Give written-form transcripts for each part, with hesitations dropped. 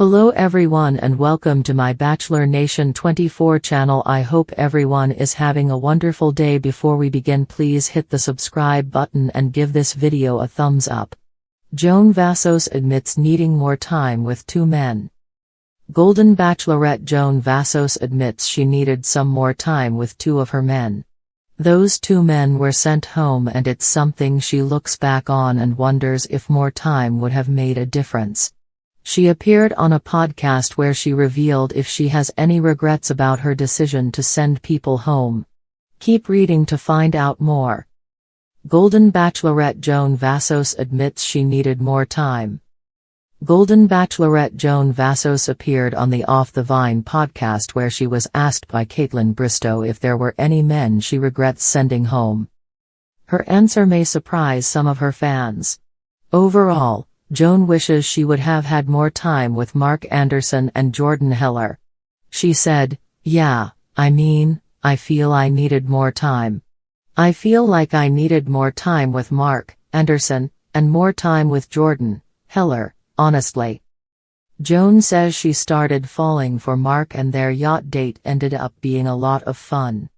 Hello everyone and welcome to my Bachelor Nation 24 channel. I hope everyone is having a wonderful day. Before we begin, please hit the subscribe button and give this video a thumbs up. Joan Vassos admits needing more time with two men. Golden Bachelorette Joan Vassos admits she needed some more time with two of her men. Those two men were sent home, and it's something she looks back on and wonders if more time would have made a difference. She appeared on a podcast where she revealed if she has any regrets about her decision to send people home. Keep reading to find out more. Golden Bachelorette Joan Vassos admits she needed more time. Golden Bachelorette Joan Vassos appeared on the Off the Vine podcast where she was asked by Caitlin Bristow if there were any men she regrets sending home. Her answer may surprise some of her fans. Overall, Joan wishes she would have had more time with Mark Anderson and Jordan Heller. She said, "Yeah, I feel I needed more time. I feel like I needed more time with Mark Anderson, and more time with Jordan Heller, honestly." Joan says she started falling for Mark and their yacht date ended up being a lot of fun.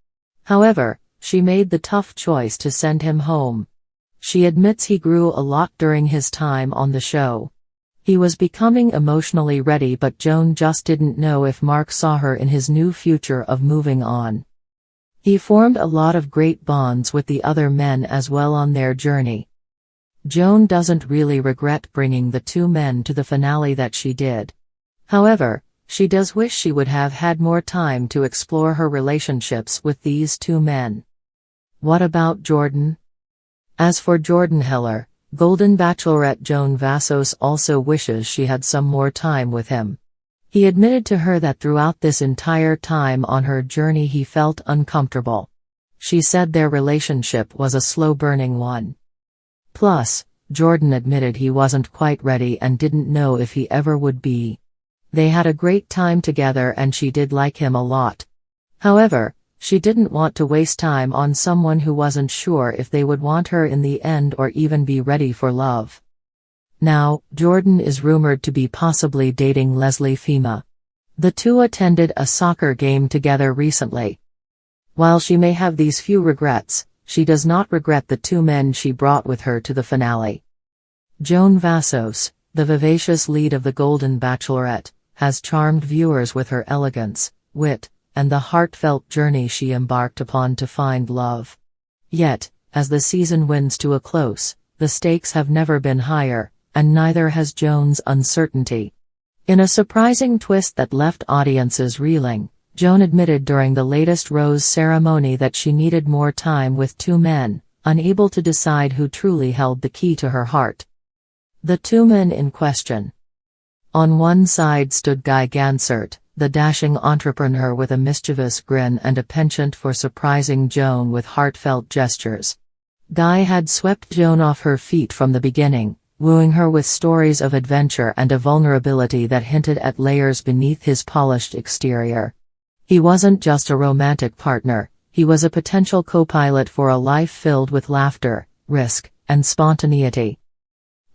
However, she made the tough choice to send him home. She admits he grew a lot during his time on the show. He was becoming emotionally ready, but Joan just didn't know if Mark saw her in his new future of moving on. He formed a lot of great bonds with the other men as well on their journey. Joan doesn't really regret bringing the two men to the finale that she did. However, she does wish she would have had more time to explore her relationships with these two men. What about Jordan? As for Jordan Heller, Golden Bachelorette Joan Vassos also wishes she had some more time with him. He admitted to her that throughout this entire time on her journey he felt uncomfortable. She said their relationship was a slow-burning one. Plus, Jordan admitted he wasn't quite ready and didn't know if he ever would be. They had a great time together and she did like him a lot. However, she didn't want to waste time on someone who wasn't sure if they would want her in the end or even be ready for love. Now, Jordan is rumored to be possibly dating Leslie Fema. The two attended a soccer game together recently. While she may have these few regrets, she does not regret the two men she brought with her to the finale. Joan Vassos, the vivacious lead of the Golden Bachelorette, has charmed viewers with her elegance, wit, and the heartfelt journey she embarked upon to find love. Yet, as the season winds to a close, the stakes have never been higher, and neither has Joan's uncertainty. In a surprising twist that left audiences reeling, Joan admitted during the latest rose ceremony that she needed more time with two men, unable to decide who truly held the key to her heart. The two men in question. On one side stood Guy Gansert, the dashing entrepreneur with a mischievous grin and a penchant for surprising Joan with heartfelt gestures. Guy had swept Joan off her feet from the beginning, wooing her with stories of adventure and a vulnerability that hinted at layers beneath his polished exterior. He wasn't just a romantic partner, he was a potential co-pilot for a life filled with laughter, risk, and spontaneity.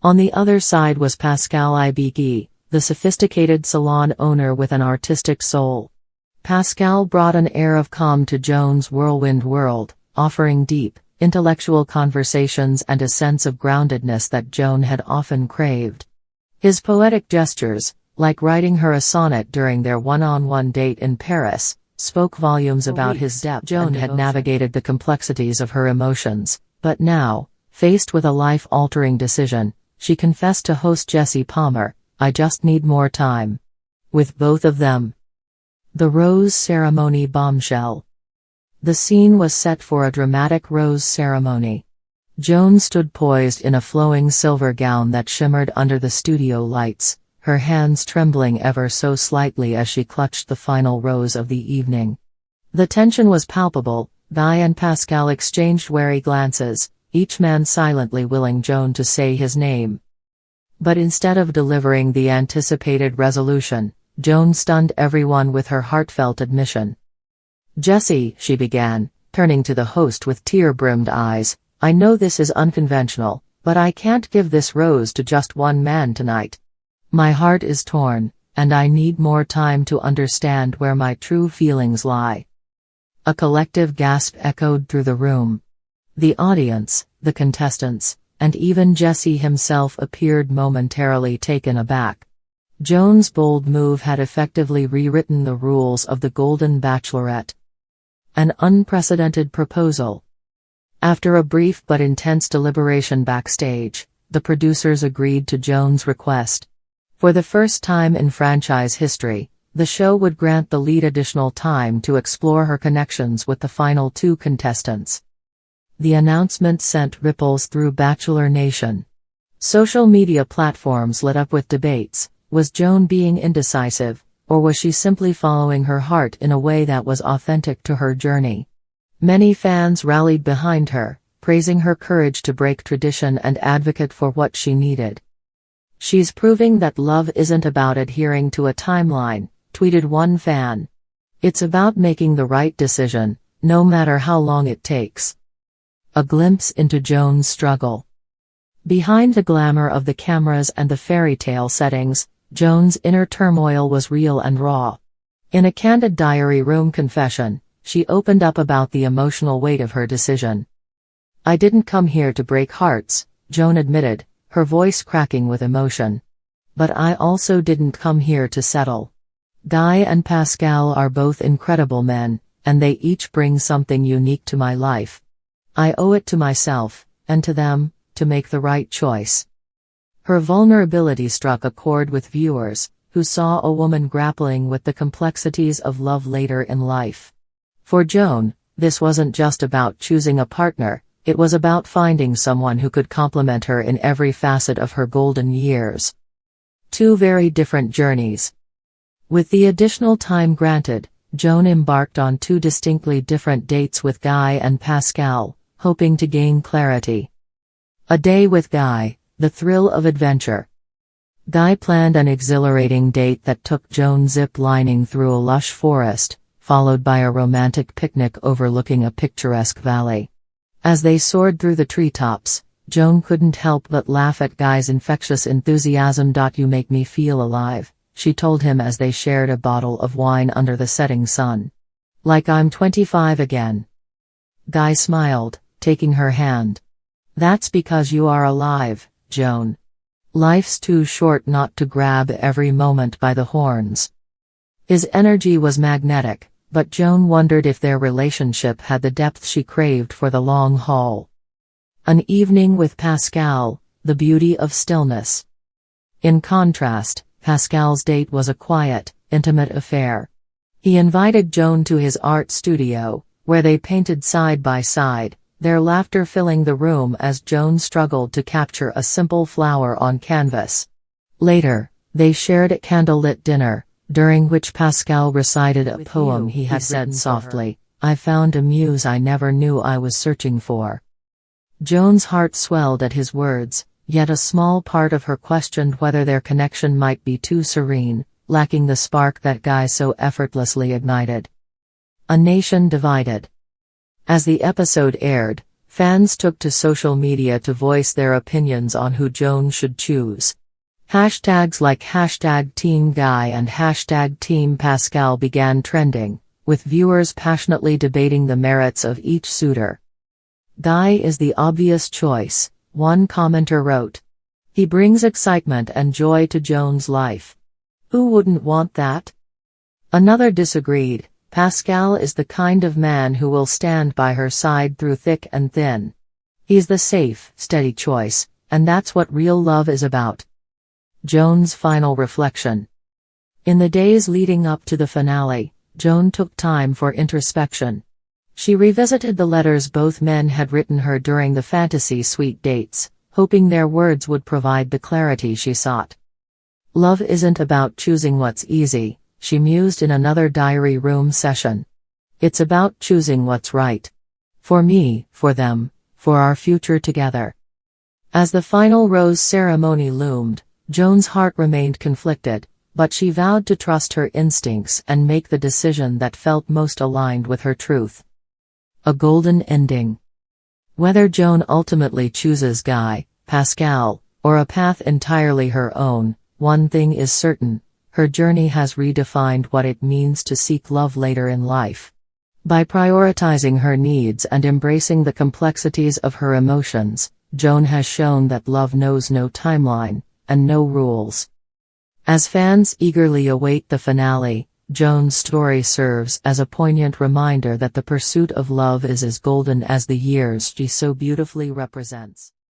On the other side was Pascal Ibiki, the sophisticated salon owner with an artistic soul. Pascal brought an air of calm to Joan's whirlwind world, offering deep, intellectual conversations and a sense of groundedness that Joan had often craved. His poetic gestures, like writing her a sonnet during their one-on-one date in Paris, spoke volumes about his depth. Joan had navigated the complexities of her emotions, but now, faced with a life-altering decision, she confessed to host Jesse Palmer, "I just need more time with both of them." The rose ceremony bombshell. The scene was set for a dramatic rose ceremony. Joan stood poised in a flowing silver gown that shimmered under the studio lights, her hands trembling ever so slightly as she clutched the final rose of the evening. The tension was palpable. Guy and Pascal exchanged wary glances, each man silently willing Joan to say his name. But instead of delivering the anticipated resolution, Joan stunned everyone with her heartfelt admission. "Jesse," she began, turning to the host with tear-brimmed eyes, "I know this is unconventional, but I can't give this rose to just one man tonight. My heart is torn, and I need more time to understand where my true feelings lie." A collective gasp echoed through the room. The audience, the contestants, and even Jesse himself appeared momentarily taken aback. Joan's bold move had effectively rewritten the rules of the Golden Bachelorette. An unprecedented proposal. After a brief but intense deliberation backstage, the producers agreed to Joan's request. For the first time in franchise history, the show would grant the lead additional time to explore her connections with the final two contestants. The announcement sent ripples through Bachelor Nation. Social media platforms lit up with debates. Was Joan being indecisive, or was she simply following her heart in a way that was authentic to her journey? Many fans rallied behind her, praising her courage to break tradition and advocate for what she needed. "She's proving that love isn't about adhering to a timeline," tweeted one fan. "It's about making the right decision, no matter how long it takes." A glimpse into Joan's struggle. Behind the glamour of the cameras and the fairy tale settings, Joan's inner turmoil was real and raw. In a candid diary room confession, she opened up about the emotional weight of her decision. "I didn't come here to break hearts," Joan admitted, her voice cracking with emotion. "But I also didn't come here to settle. Guy and Pascal are both incredible men, and they each bring something unique to my life. I owe it to myself, and to them, to make the right choice." Her vulnerability struck a chord with viewers, who saw a woman grappling with the complexities of love later in life. For Joan, this wasn't just about choosing a partner, it was about finding someone who could complement her in every facet of her golden years. Two very different journeys. With the additional time granted, Joan embarked on two distinctly different dates with Guy and Pascal, hoping to gain clarity. A day with Guy, the thrill of adventure. Guy planned an exhilarating date that took Joan zip-lining through a lush forest, followed by a romantic picnic overlooking a picturesque valley. As they soared through the treetops, Joan couldn't help but laugh at Guy's infectious enthusiasm. "You make me feel alive," she told him as they shared a bottle of wine under the setting sun. "Like I'm 25 again." Guy smiled, taking her hand. "That's because you are alive, Joan. Life's too short not to grab every moment by the horns." His energy was magnetic, but Joan wondered if their relationship had the depth she craved for the long haul. An evening with Pascal, the beauty of stillness. In contrast, Pascal's date was a quiet, intimate affair. He invited Joan to his art studio, where they painted side by side, their laughter filling the room as Joan struggled to capture a simple flower on canvas. Later, they shared a candlelit dinner, during which Pascal recited a poem he had said softly, "I found a muse I never knew I was searching for." Joan's heart swelled at his words, yet a small part of her questioned whether their connection might be too serene, lacking the spark that Guy so effortlessly ignited. A nation divided. As the episode aired, fans took to social media to voice their opinions on who Joan should choose. Hashtags like #TeamGuy and #TeamPascal began trending, with viewers passionately debating the merits of each suitor. "Guy is the obvious choice," one commenter wrote. "He brings excitement and joy to Joan's life. Who wouldn't want that?" Another disagreed. "Pascal is the kind of man who will stand by her side through thick and thin. He's the safe, steady choice, and that's what real love is about." Joan's final reflection. In the days leading up to the finale, Joan took time for introspection. She revisited the letters both men had written her during the fantasy suite dates, hoping their words would provide the clarity she sought. "Love isn't about choosing what's easy," she mused in another diary room session. "It's about choosing what's right. For me, for them, for our future together." As the final rose ceremony loomed, Joan's heart remained conflicted, but she vowed to trust her instincts and make the decision that felt most aligned with her truth. A golden ending. Whether Joan ultimately chooses Guy, Pascal, or a path entirely her own, one thing is certain: her journey has redefined what it means to seek love later in life. By prioritizing her needs and embracing the complexities of her emotions, Joan has shown that love knows no timeline and no rules. As fans eagerly await the finale, Joan's story serves as a poignant reminder that the pursuit of love is as golden as the years she so beautifully represents.